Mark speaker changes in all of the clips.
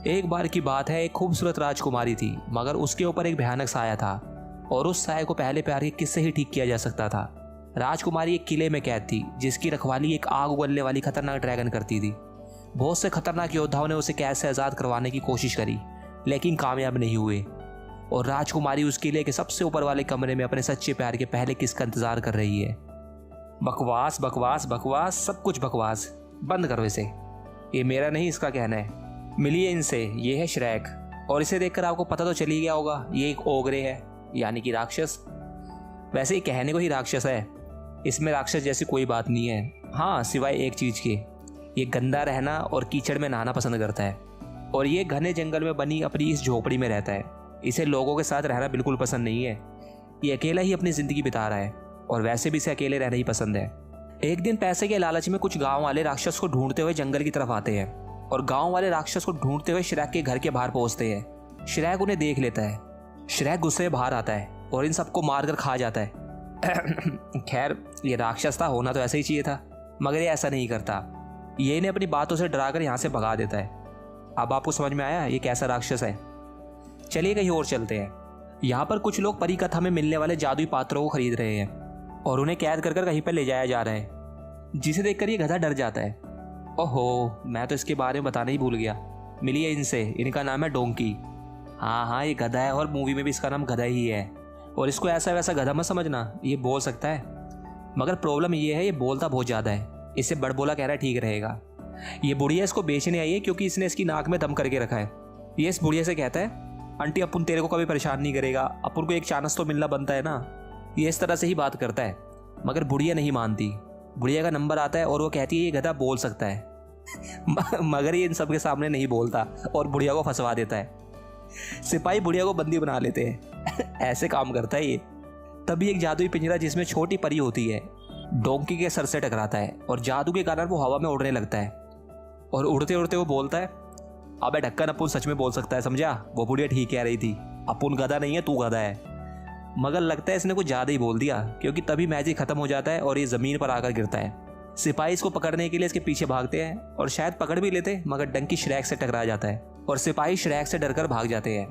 Speaker 1: एक बार की बात है, एक खूबसूरत राजकुमारी थी, मगर उसके ऊपर एक भयानक साया था और उस साये को पहले प्यार के किससे ही ठीक किया जा सकता था। राजकुमारी एक किले में कैद थी जिसकी रखवाली एक आग उगलने वाली खतरनाक ड्रैगन करती थी। बहुत से खतरनाक योद्धाओं ने उसे कैद से आज़ाद करवाने की कोशिश करी, लेकिन कामयाब नहीं हुए और राजकुमारी उस किले के सबसे ऊपर वाले कमरे में अपने सच्चे प्यार के पहले किस का इंतजार कर रही है। बकवास बकवास बकवास, सब कुछ बकवास, बंद करो इसे। ये मेरा नहीं, इसका कहना है। मिलिए इनसे, ये है श्रेक, और इसे देखकर आपको पता तो चल ही गया होगा, ये एक ओगरे है, यानी कि राक्षस। वैसे ही कहने को ही राक्षस है, इसमें राक्षस जैसी कोई बात नहीं है। हाँ, सिवाय एक चीज़ के, ये गंदा रहना और कीचड़ में नहाना पसंद करता है और ये घने जंगल में बनी अपनी इस झोपड़ी में रहता है। इसे लोगों के साथ रहना बिल्कुल पसंद नहीं है। ये अकेला ही अपनी ज़िंदगी बिता रहा है और वैसे भी इसे अकेले रहना ही पसंद है। एक दिन पैसे के लालच में कुछ गाँव वाले राक्षस को ढूंढते हुए जंगल की तरफ आते हैं और गांव वाले राक्षस को ढूंढते हुए श्रेक के घर के बाहर पहुंचते हैं। श्रेक उन्हें देख लेता है। श्रेक गुस्से में बाहर आता है और इन सबको मारकर खा जाता है। खैर, ये राक्षस था, होना तो ऐसा ही चाहिए था, मगर ये ऐसा नहीं करता। ये इन्हें अपनी बातों से डराकर यहाँ से भगा देता है। अब आपको समझ में आया ये कैसा राक्षस है। चलिए कहीं और चलते हैं। यहाँ पर कुछ लोग परी कथा में मिलने वाले जादुई पात्रों को खरीद रहे हैं और उन्हें कैद कर कहीं पर ले जाया जा रहा है, जिसे देखकर ये गधा डर जाता है। ओहो, मैं तो इसके बारे में बताना ही भूल गया। मिलिए इनसे, इनका नाम है डोंकी। हाँ, ये गधा है और मूवी में भी इसका नाम गधा ही है। और इसको ऐसा वैसा गधा मत समझना, ये बोल सकता है, मगर प्रॉब्लम ये है ये बोलता बहुत ज़्यादा है। इसे बड़बोला कहना ठीक रहेगा। ये बुढ़िया इसको बेचने आई है क्योंकि इसने इसकी नाक में दम करके रखा है। ये इस बुढ़िया से कहता है, आंटी अपुन तेरे को कभी परेशान नहीं करेगा, अपुन को एक चांस तो मिलना बनता है ना। ये इस तरह से ही बात करता है, मगर बुढ़िया नहीं मानती। बुढ़िया का नंबर आता है और वो कहती है ये गधा बोल सकता है। मगर ये इन सब के सामने नहीं बोलता और बुढ़िया को फंसवा देता है। सिपाही बुढ़िया को बंदी बना लेते हैं। ऐसे काम करता है ये। तभी एक जादुई पिंजरा जिसमें छोटी परी होती है डोंकी के सर से टकराता है और जादू के कारण वो हवा में उड़ने लगता है और उड़ते उड़ते वो बोलता है, अबे ढक्कन, अपुन सच में बोल सकता है, समझा। वो बुढ़िया ठीक कह रही थी, अपुन गधा नहीं है, तू गधा है। मगर लगता है इसने कुछ ज़्यादा ही बोल दिया, क्योंकि तभी मैजिक खत्म हो जाता है और ये ज़मीन पर आकर गिरता है। सिपाही इसको पकड़ने के लिए इसके पीछे भागते हैं और शायद पकड़ भी लेते, मगर डंकी श्रेक से टकरा जाता है और सिपाही श्रेक से डरकर भाग जाते हैं।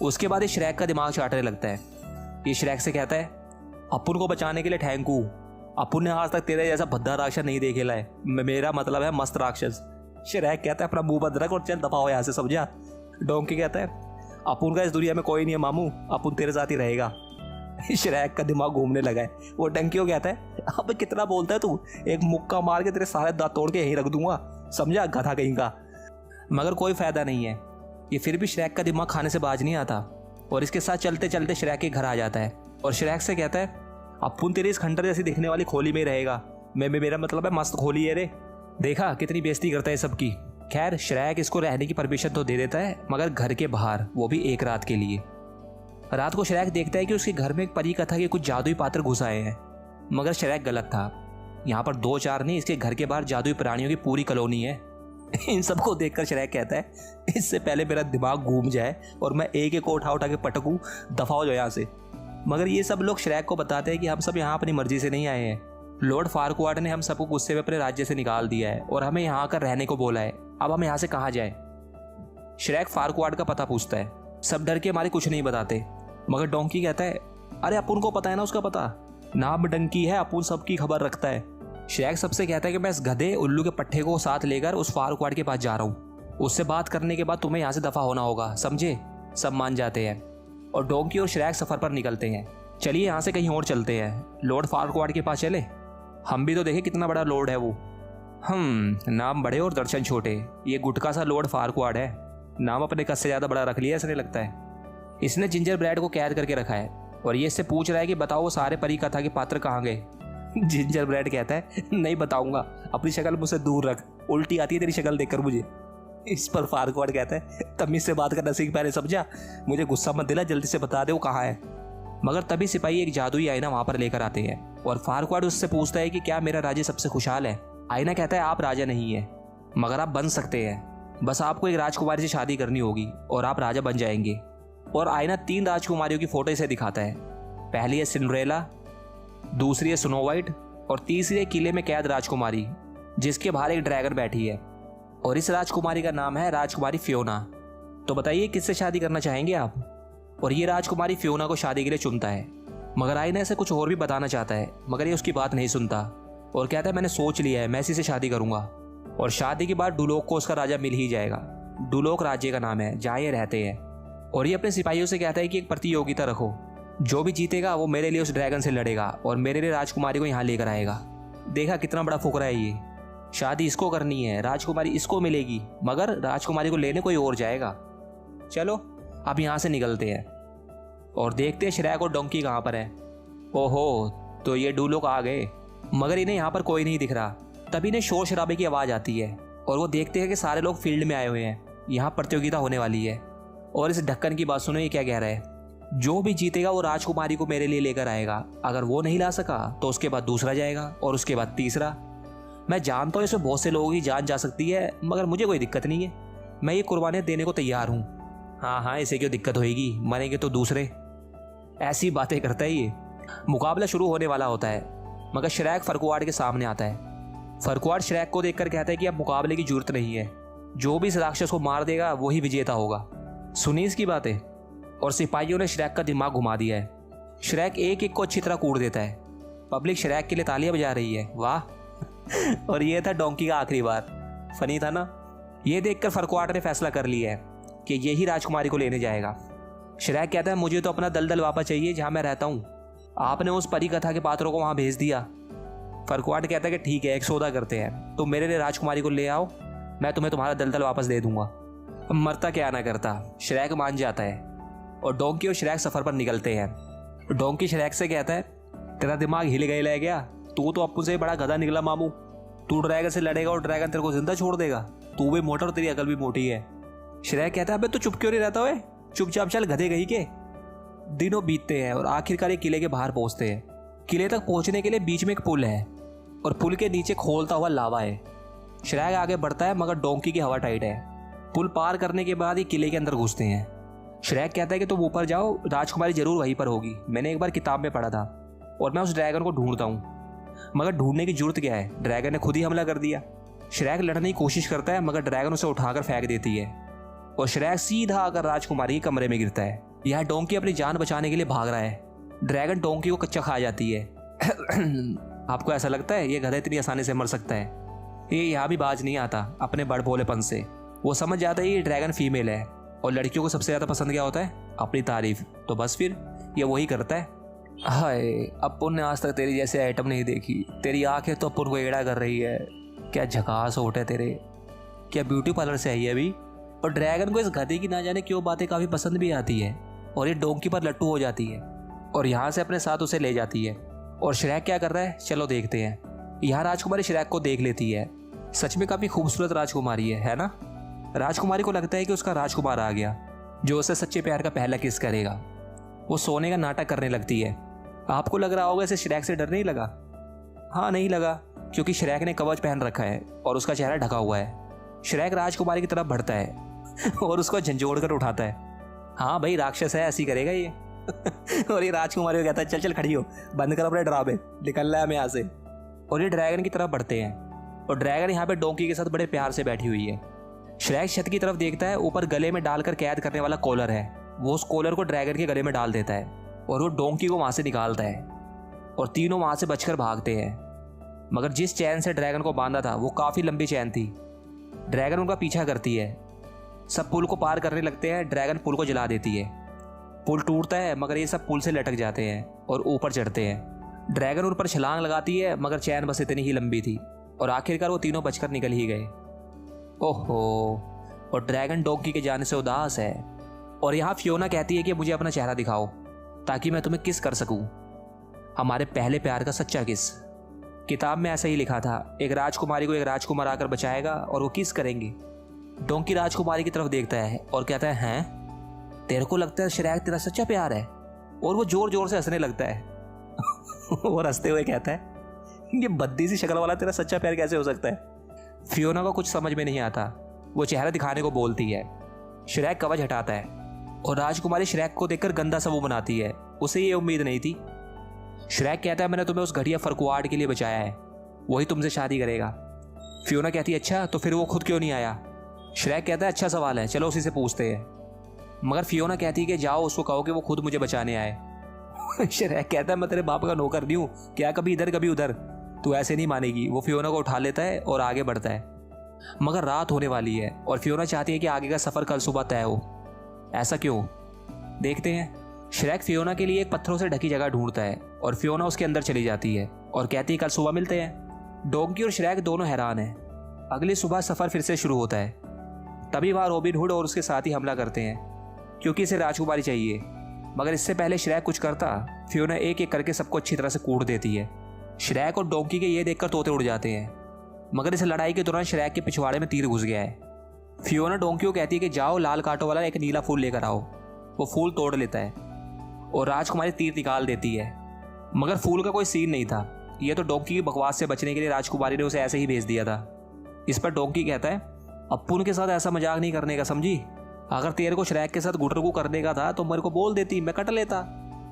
Speaker 1: उसके बाद ये श्रेक का दिमाग चाटने लगता है। ये श्रेक से कहता है, अपुन को बचाने के लिए थैंक यू। अपुन ने आज तक तेरे जैसा भद्दा राक्षस नहीं देखेला है, मेरा मतलब है मस्त राक्षस। श्रेक कहता है, अपना मुंह बंद रख और चल दफा हो यहाँ से, समझा। डोंकी कहता है, अपुन का इस दुनिया में कोई नहीं है मामू, अपुन तेरे साथ ही रहेगा। श्रेक का दिमाग घूमने लगा है। वो डंकी को कहता है, अब कितना बोलता है तू, एक मुक्का मार के तेरे सारे दांत तोड़ के यहीं रख दूंगा, समझा, गधा कहीं का। मगर कोई फायदा नहीं है। ये फिर भी श्रेक का दिमाग खाने से बाज नहीं आता और इसके साथ चलते चलते श्रेक के घर आ जाता है और श्रेक से कहता है, अपुन तेरी इस खंडर जैसी दिखने वाली खोली में रहेगा। मेरा मतलब है मस्त खोली है रे। देखा कितनी बेइज्जती करता है सबकी। खैर, श्रेक इसको रहने की परमिशन तो दे देता है, मगर घर के बाहर, वो भी एक रात के लिए। रात को श्रेक देखता है कि उसके घर में एक परी कथा के कुछ जादुई पात्र घुस आए हैं, मगर श्रेक गलत था। यहाँ पर 2-4 नहीं, इसके घर के बाहर जादुई प्राणियों की पूरी कॉलोनी है। इन सबको देखकर श्रेक कहता है, इससे पहले मेरा दिमाग घूम जाए और मैं एक एक को उठा उठा के पटकूं, दफा हो जाए यहाँ से। मगर ये सब लोग श्रेक को बताते हैं कि हम सब यहाँ अपनी मर्जी से नहीं आए हैं। लॉर्ड फारक्वाड ने हम सबको गुस्से में अपने राज्य से निकाल दिया है और हमें यहाँ आकर रहने को बोला है। अब हम यहाँ से कहाँ जाएं? श्रेक फारक्वाड का पता पूछता है। सब डर के मारे कुछ नहीं बताते, मगर डोंकी कहता है, अरे अपुन को पता है ना उसका पता, नाम डंकी है, अपुन सबकी खबर रखता है। श्रेक सबसे कहता है कि मैं इस गधे उल्लू के पट्टे को साथ लेकर उस फारक्वाड के पास जा रहा हूँ, उससे बात करने के बाद तुम्हें यहाँ से दफा होना होगा, समझे। सब मान जाते हैं और डोंकी और श्रेक सफर पर निकलते हैं। चलिए यहाँ से कहीं और चलते हैं, लॉर्ड फारक्वाड के पास चले, हम भी तो देखे कितना बड़ा लॉर्ड है वो। नाम बड़े और दर्शन छोटे, ये गुटका सा लॉर्ड फारक्वाड है, नाम अपने कद से ज़्यादा बड़ा रख लिया इसने लगता है। इसने जिंजर ब्रेड को कैद करके रखा है और ये इससे पूछ रहा है कि बताओ वो सारे परी कथा के पात्र कहाँ गए। जिंजर ब्रेड कहता है, नहीं बताऊंगा, अपनी शक्ल मुझसे दूर रख, उल्टी आती है तेरी शक्ल देखकर मुझे। इस पर फारक्वाड कहता है, तमीज से बात करना सीख, पहले समझा, मुझे गुस्सा मत दिला, जल्दी से बता दे वो कहाँ है। मगर तभी सिपाही एक जादुई आईना वहाँ पर लेकर आते हैं और फारक्वाड उससे पूछता है कि क्या मेरा राज्य सबसे खुशहाल है। आईना कहता है, आप राजा नहीं है, मगर आप बन सकते हैं, बस आपको एक राजकुमारी से शादी करनी होगी और आप राजा बन जाएंगे। और आईना 3 राजकुमारियों की फोटो इसे दिखाता है। पहली है सिंड्रेला, दूसरी है स्नो वाइट और तीसरी है किले में कैद राजकुमारी जिसके बाहर एक ड्रैगन बैठी है। और इस राजकुमारी का नाम है राजकुमारी फियोना। तो बताइए किससे शादी करना चाहेंगे आप? और ये राजकुमारी फियोना को शादी के लिए चुनता है, मगर आईना इसे कुछ और भी बताना चाहता है, मगर ये उसकी बात नहीं सुनता और कहता है मैंने सोच लिया है, मैं इसी से शादी करूंगा। और शादी के बाद डुलोक को उसका राजा मिल ही जाएगा। डुलोक राज्य का नाम है जहाँ ये रहते हैं। और ये अपने सिपाहियों से कहता है कि एक प्रतियोगिता रखो, जो भी जीतेगा वो मेरे लिए उस ड्रैगन से लड़ेगा और मेरे लिए राजकुमारी को यहाँ लेकर आएगा। देखा कितना बड़ा फुकरा है ये। शादी इसको करनी है, राजकुमारी इसको मिलेगी, मगर राजकुमारी को लेने कोई और जाएगा। चलो अब यहाँ से निकलते हैं और देखते हैं श्रेया और डोंकी कहाँ पर है। ओहो, तो ये डुलोक आ गए, मगर इन्हें यहाँ पर कोई नहीं दिख रहा। तभी इन्हें शोर शराबे की आवाज़ आती है और वो देखते हैं कि सारे लोग फील्ड में आए हुए हैं, यहाँ प्रतियोगिता होने वाली है। और इस ढक्कन की बात सुनो, ये क्या कह रहा है, जो भी जीतेगा वो राजकुमारी को मेरे लिए लेकर आएगा, अगर वो नहीं ला सका तो उसके बाद दूसरा जाएगा और उसके बाद तीसरा। मैं जानता हूँ इसमें बहुत से लोगों की जान जा सकती है, मगर मुझे कोई दिक्कत नहीं है, मैं ये कुर्बानियाँ देने को तैयार हूँ। हाँ हाँ, इसे क्यों दिक्कत होएगी, मरेंगे तो दूसरे। ऐसी बातें करता है ये। मुकाबला शुरू होने वाला होता है, मगर श्रैक फरकुआड के सामने आता है। फरकुआड श्रैक को देखकर कहता है कि अब मुकाबले की जरूरत नहीं है, जो भी इस राक्षस को मार देगा वही विजेता होगा। सुनी इसकी बातें। और सिपाहियों ने श्रैक का दिमाग घुमा दिया है। श्रैक एक एक को अच्छी तरह कूट देता है। पब्लिक श्रैक के लिए तालियां बजा रही है, वाह। और ये था डोंकी का आखिरी बार। फनी था ना। ये देखकर फरकुआड ने फैसला कर लिया है कि यही राजकुमारी को लेने जाएगा। श्रैक कहता है मुझे तो अपना दलदल वापस चाहिए जहां मैं रहता हूँ, आपने उस परी कथा के पात्रों को वहां भेज दिया। फरकुआड कहता है कि ठीक है, एक सौदा करते हैं, तुम मेरे लिए राजकुमारी को ले आओ, मैं तुम्हें तुम्हारा दलदल वापस दे दूंगा। मरता क्या ना करता, श्रैक मान जाता है और डोंकी और श्रैक सफर पर निकलते हैं। डोंकी श्रैक से कहता है तेरा दिमाग हिल गया ले गया, तू तो अप्पू से बड़ा गधा निकला मामू, तू ड्रैगन से लड़ेगा और ड्रैगन तेरे को जिंदा छोड़ देगा, तू भी मोटा और तेरी अकल भी मोटी है। श्रैक कहता है अबे तू चुप क्यों नहीं रहता हुए, चुपचाप चल गधे गई के। दिनों बीतते हैं और आखिरकार ये किले के बाहर पहुंचते हैं। किले तक पहुंचने के लिए बीच में एक पुल है और पुल के नीचे खोलता हुआ लावा है। श्रैक आगे बढ़ता है, मगर डोंकी की हवा टाइट है। पुल पार करने के बाद ये किले के अंदर घुसते हैं। श्रैक कहता है कि तुम ऊपर जाओ, राजकुमारी जरूर वहीं पर होगी, मैंने एक बार किताब में पढ़ा था और मैं उस ड्रैगन को ढूंढता हूँ। मगर ढूंढने की जरूरत क्या है, ड्रैगन ने खुद ही हमला कर दिया। श्रैक लड़ने की कोशिश करता है, मगर ड्रैगन उसे उठाकर फेंक देती है और श्रैक सीधा आकर राजकुमारी के कमरे में गिरता है। यहाँ डोंकी अपनी जान बचाने के लिए भाग रहा है। ड्रैगन डोंकी को कच्चा खा जाती है। आपको ऐसा लगता है ये गधा इतनी आसानी से मर सकता है? ये यहाँ भी बाज नहीं आता अपने बड़ भोलेपन से। वो समझ जाता है ये ड्रैगन फीमेल है और लड़कियों को सबसे ज़्यादा पसंद क्या होता है, अपनी तारीफ। तो बस फिर ये वही करता है। हाय, अपुन ने आज तक तेरी जैसे आइटम नहीं देखी, तेरी आंखें तो अपुन को एड़ा कर रही है, क्या झकास होट है तेरे, क्या ब्यूटी पार्लर से आई है अभी। और ड्रैगन को इस गधे की ना जाने क्यों बातें काफ़ी पसंद भी आती है और ये डोंकी पर लट्टू हो जाती है और यहाँ से अपने साथ उसे ले जाती है। और श्रैक क्या कर रहा है, चलो देखते हैं। यहाँ राजकुमारी श्रैक को देख लेती है। सच में काफ़ी खूबसूरत राजकुमारी है ना। राजकुमारी को लगता है कि उसका राजकुमार आ गया जो उसे सच्चे प्यार का पहला किस करेगा। वो सोने का नाटक करने लगती है। आपको लग रहा होगा इसे श्रैक से डर नहीं लगा? हाँ, नहीं लगा, क्योंकि श्रैक ने कवच पहन रखा है और उसका चेहरा ढका हुआ है। श्रैक राजकुमारी की तरफ बढ़ता है और उसको झंझोड़ कर उठाता है। हाँ भाई, राक्षस है, ऐसी करेगा ये। और ये राजकुमारी को कहता है चल चल खड़ी हो, बंद कर अपने ड्रामे, निकल रहा है हमें यहाँ से। और ये ड्रैगन की तरफ बढ़ते हैं और ड्रैगन यहाँ पे डोंकी के साथ बड़े प्यार से बैठी हुई है। श्रैक छत की तरफ देखता है, ऊपर गले में डालकर कैद करने वाला कॉलर है। वो उस कॉलर को ड्रैगन के गले में डाल देता है और वो डोंकी को वहां से निकालता है और तीनों वहां से बचकर भागते हैं। मगर जिस चैन से ड्रैगन को बांधा था वो काफी लंबी चैन थी। ड्रैगन उनका पीछा करती है। सब पुल को पार करने लगते हैं। ड्रैगन पुल को जला देती है। पुल टूटता है, मगर ये सब पुल से लटक जाते हैं और ऊपर चढ़ते हैं। ड्रैगन उन पर छलांग लगाती है, मगर चैन बस इतनी ही लंबी थी और आखिरकार वो तीनों बचकर निकल ही गए। ओहो, और ड्रैगन डोंकी के जाने से उदास है। और यहाँ फियोना कहती है कि मुझे अपना चेहरा दिखाओ ताकि मैं तुम्हें किस कर सकूं, हमारे पहले प्यार का सच्चा किस। किताब में ऐसा ही लिखा था, एक राजकुमारी को एक राजकुमार आकर बचाएगा और वो किस करेंगे। डोंकी राजकुमारी की तरफ देखता है और कहता है हैं, तेरे को लगता है श्रैक तेरा सच्चा प्यार है? और वो जोर जोर से हंसने लगता है। और हंसते हुए कहता है ये बद्दी सी शक्ल वाला तेरा सच्चा प्यार कैसे हो सकता है। फियोना को कुछ समझ में नहीं आता। वो चेहरा दिखाने को बोलती है। श्रैक कवच हटाता है और राजकुमारी श्रैक को देखकर गंदा सा मुंह बनाती है। उसे ये उम्मीद नहीं थी। श्रैक कहता है मैंने तुम्हें उस घटिया फरकुआड के लिए बचाया है, वही तुमसे शादी करेगा। फियोना कहती है अच्छा तो फिर वो खुद क्यों नहीं आया? श्रेक कहता है अच्छा सवाल है, चलो उसी से पूछते हैं। मगर फियोना कहती है कि जाओ उसको कहो कि वो खुद मुझे बचाने आए। श्रेक कहता है मैं तेरे बाप का नौकर नहीं हूँ क्या, कभी इधर कभी उधर, तू ऐसे नहीं मानेगी। वो फियोना को उठा लेता है और आगे बढ़ता है। मगर रात होने वाली है और फियोना चाहती है कि आगे का सफर कल सुबह तय हो। ऐसा क्यों, देखते हैं। श्रेक फियोना के लिए एक पत्थरों से ढकी जगह ढूंढता है और फियोना उसके अंदर चली जाती है और कहती है कल सुबह मिलते हैं। डोंकी और श्रेक दोनों हैरान हैं। अगली सुबह सफर फिर से शुरू होता है। तभी वहां रॉबिन हुड और उसके साथी हमला करते हैं क्योंकि इसे राजकुमारी चाहिए। मगर इससे पहले श्रेक कुछ करता, फियोना एक एक करके सबको अच्छी तरह से कूट देती है। श्रेक और डोंकी के ये देखकर तोते उड़ जाते हैं। मगर इस लड़ाई के दौरान श्रेक के पिछवाड़े में तीर घुस गया है। फियोना डोंकी को कहती है कि जाओ लाल कांटों वाला एक नीला फूल लेकर आओ। वो फूल तोड़ लेता है और राजकुमारी तीर निकाल देती है। मगर फूल का कोई सीन नहीं था, यह तो डोंकी की बकवास से बचने के लिए राजकुमारी ने उसे ऐसे ही भेज दिया था। इस पर डोंकी कहता है अप्पुन के साथ ऐसा मजाक नहीं करने का, समझी? अगर तेरे को श्रेक के साथ गुटरगू करने का था तो मेरे को बोल देती, मैं कट लेता।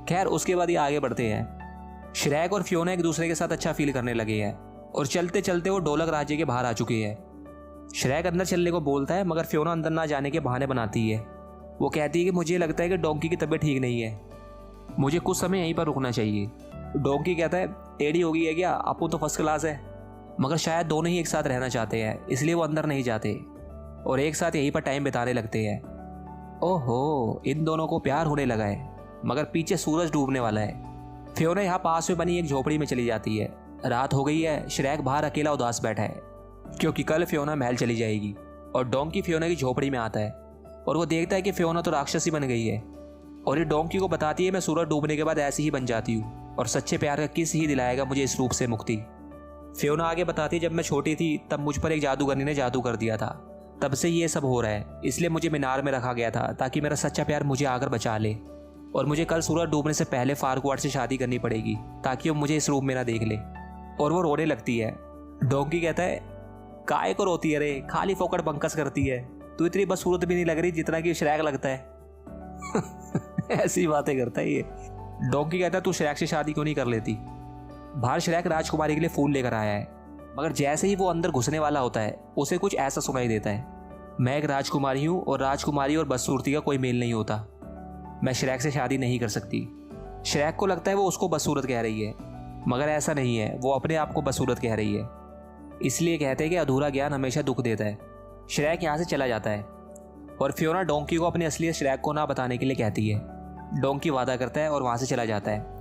Speaker 1: खैर उसके बाद ये आगे बढ़ते हैं। श्रेक और फियोना एक दूसरे के साथ अच्छा फील करने लगे हैं और चलते चलते वो ढोलक राज्य के बाहर आ चुके हैं। श्रेक अंदर चलने को बोलता है मगर फियोना अंदर ना जाने के बहाने बनाती है। वो कहती है कि मुझे लगता है कि डोंकी की तबीयत ठीक नहीं है, मुझे कुछ समय यहीं पर रुकना चाहिए। डोंकी कहता है टेढ़ी हो गई है क्या, अप्पू तो फर्स्ट क्लास है। मगर शायद दोनों ही एक साथ रहना चाहते हैं, इसलिए वो अंदर नहीं जाते और एक साथ यहीं पर टाइम बिताने लगते हैं। ओहो, इन दोनों को प्यार होने लगा है। मगर पीछे सूरज डूबने वाला है। फियोना यहाँ पास में बनी एक झोपड़ी में चली जाती है। रात हो गई है। श्रेक बाहर अकेला उदास बैठा है क्योंकि कल फियोना महल चली जाएगी। और डोंकी फियोना की झोपड़ी में आता है और वो देखता है कि फियोना तो राक्षसी बन गई है और ये डोंकी को बताती है मैं सूरज डूबने के बाद ऐसी ही बन जाती हूँ और सच्चे प्यार का किस ही दिलाएगा मुझे इस रूप से मुक्ति। फियोना आगे बताती है जब मैं छोटी थी तब मुझ पर एक जादूगरनी ने जादू कर दिया था, तब से ये सब हो रहा है। इसलिए मुझे मीनार में रखा गया था ताकि मेरा सच्चा प्यार मुझे आकर बचा ले और मुझे कल सूरज डूबने से पहले फारक्वाड से शादी करनी पड़ेगी ताकि वो मुझे इस रूप में ना देख ले। और वो रोने लगती है। डोंकी कहता है काय को रोती है रे, खाली फोकट बंकस करती है, तू इतनी बदसूरत भी नहीं लग रही जितना कि श्रेक लगता है। ऐसी बातें करता है ये। डोंकी कहता है तू श्रेक से शादी क्यों नहीं कर लेती? बाहर श्रेक राजकुमारी के लिए फूल लेकर आया है मगर जैसे ही वो अंदर घुसने वाला होता है उसे कुछ ऐसा सुनाई देता है, मैं एक राजकुमारी हूँ और राजकुमारी और बदसूरती का कोई मेल नहीं होता, मैं श्रेक से शादी नहीं कर सकती। श्रेक को लगता है वो उसको बदसूरत कह रही है मगर ऐसा नहीं है, वो अपने आप को बदसूरत कह रही है। इसलिए कहते हैं कि अधूरा ज्ञान हमेशा दुख देता है। श्रेक यहाँ से चला जाता है और फियोना डोंकी को अपनी असलियत श्रेक को ना बताने के लिए कहती है। डोंकी वादा करता है और वहाँ से चला जाता है।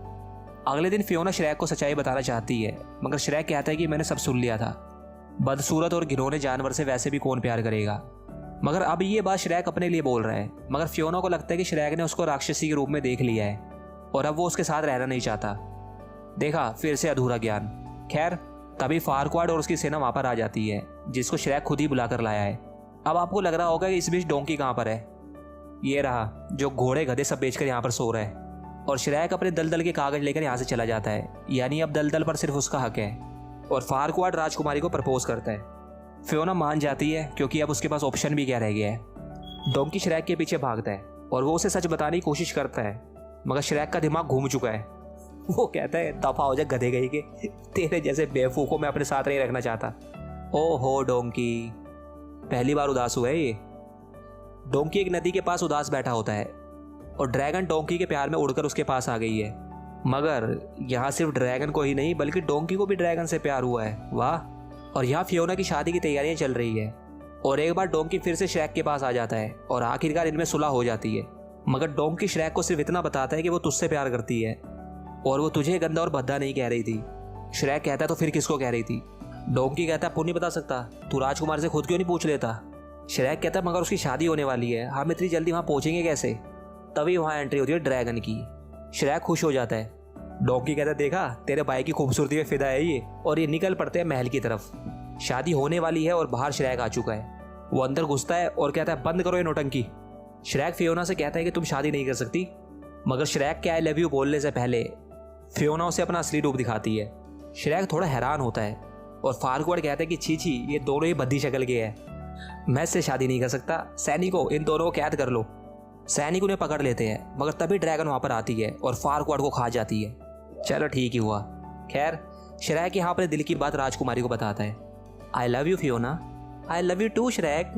Speaker 1: अगले दिन फियोना श्रेक को सच्चाई बताना चाहती है मगर श्रेक कहता है कि मैंने सब सुन लिया था, बदसूरत और घिनौने जानवर से वैसे भी कौन प्यार करेगा। मगर अब ये बात श्रेक अपने लिए बोल रहा है मगर फियोना को लगता है कि श्रेक ने उसको राक्षसी के रूप में देख लिया है और अब वो उसके साथ रहना नहीं चाहता। देखा फिर से अधूरा ज्ञान। खैर तभी फारक्वाड और उसकी सेना वहां पर आ जाती है जिसको श्रेक खुद ही बुलाकर लाया है। अब आपको लग रहा होगा कि इस बीच डोंकी कहाँ पर है। ये रहा जो घोड़े गधे सब बेचकर यहाँ पर सो रहा है। और श्रेक अपने दलदल के कागज लेकर यहाँ से चला जाता है, यानी अब दलदल पर सिर्फ उसका हक है। और फारक्वाड राजकुमारी को प्रपोज करता है। फियोना मान जाती है क्योंकि अब उसके पास ऑप्शन भी क्या रह गया है। डोंकी श्रेक के पीछे भागता है और वो उसे सच बताने की कोशिश करता है मगर श्रेक का दिमाग घूम चुका है। वो कहता है दफा हो जा गधे गई के, तेरे जैसे बेवकूफ को मैं अपने साथ नहीं रखना चाहता। ओहो डोंकी, पहली बार उदास हुआ है ये। डोंकी एक नदी के पास उदास बैठा होता है और ड्रैगन डोंकी के प्यार में उड़कर उसके पास आ गई है। मगर यहाँ सिर्फ ड्रैगन को ही नहीं बल्कि डोंकी को भी ड्रैगन से प्यार हुआ है। वाह। और यहाँ फियोना की शादी की तैयारियां चल रही है और एक बार डोंकी फिर से श्रेक के पास आ जाता है और आखिरकार इनमें सुलह हो जाती है। मगर डोंकी श्रेक को सिर्फ इतना बताता है कि वो तुझसे प्यार करती है और वो तुझे गंदा और भद्दा नहीं कह रही थी। श्रेक कहता है तो फिर किसको कह रही थी? डोंकी कहता है पुण्य बता सकता, तू राजकुमार से खुद क्यों नहीं पूछ लेता? श्रेक कहता है मगर उसकी शादी होने वाली है, हम इतनी जल्दी वहां पहुंचेंगे कैसे? तभी वहां एंट्री होती है ड्रैगन की। श्रेक खुश हो जाता है। डोंकी कहता है देखा तेरे भाई की खूबसूरती में फिदा है ये। और ये निकल पड़ते हैं महल की तरफ। शादी होने वाली है और बाहर श्रेक आ चुका है। वो अंदर घुसता है और कहता है बंद करो ये नौटंकी। श्रेक फियोना से कहता है कि तुम शादी नहीं कर सकती। मगर श्रेक के आई लव यू बोलने से पहले फियोना उसे अपना असली रूप दिखाती है। श्रेक थोड़ा हैरान होता है और फारक्वाड कहता है कि छी छी ये दोनों ही भद्दी शक्ल के हैं, मैं इससे शादी नहीं कर सकता। सैनिकों इन दोनों को कैद कर लो। सैनिक उन्हें पकड़ लेते हैं मगर तभी ड्रैगन वहां पर आती है और फारक्वाड को खा जाती है। चलो ठीक ही हुआ। खैर श्रेक यहाँ अपने दिल की बात राजकुमारी को बताता है। I love you Fiona. I love you too Shrek.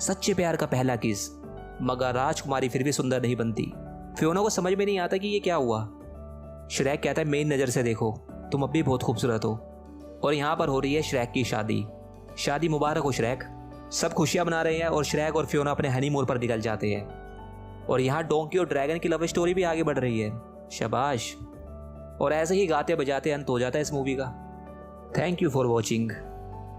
Speaker 1: सच्चे प्यार का पहला किस। मगर राजकुमारी फिर भी सुंदर नहीं बनती। फियोना को समझ में नहीं आता कि ये क्या हुआ। श्रेक कहता है मेरी नज़र से देखो, तुम अब भी बहुत खूबसूरत हो। और यहाँ पर हो रही है श्रेक की शादी। शादी मुबारक हो श्रेक। सब खुशियाँ मना रहे हैं और श्रेक और फियोना अपने हनीमून पर निकल जाते हैं। और यहाँ डोंकी और ड्रैगन की लव स्टोरी भी आगे बढ़ रही है। शाबाश। और ऐसे ही गाते बजाते अंत हो जाता है इस मूवी का। Thank you for watching.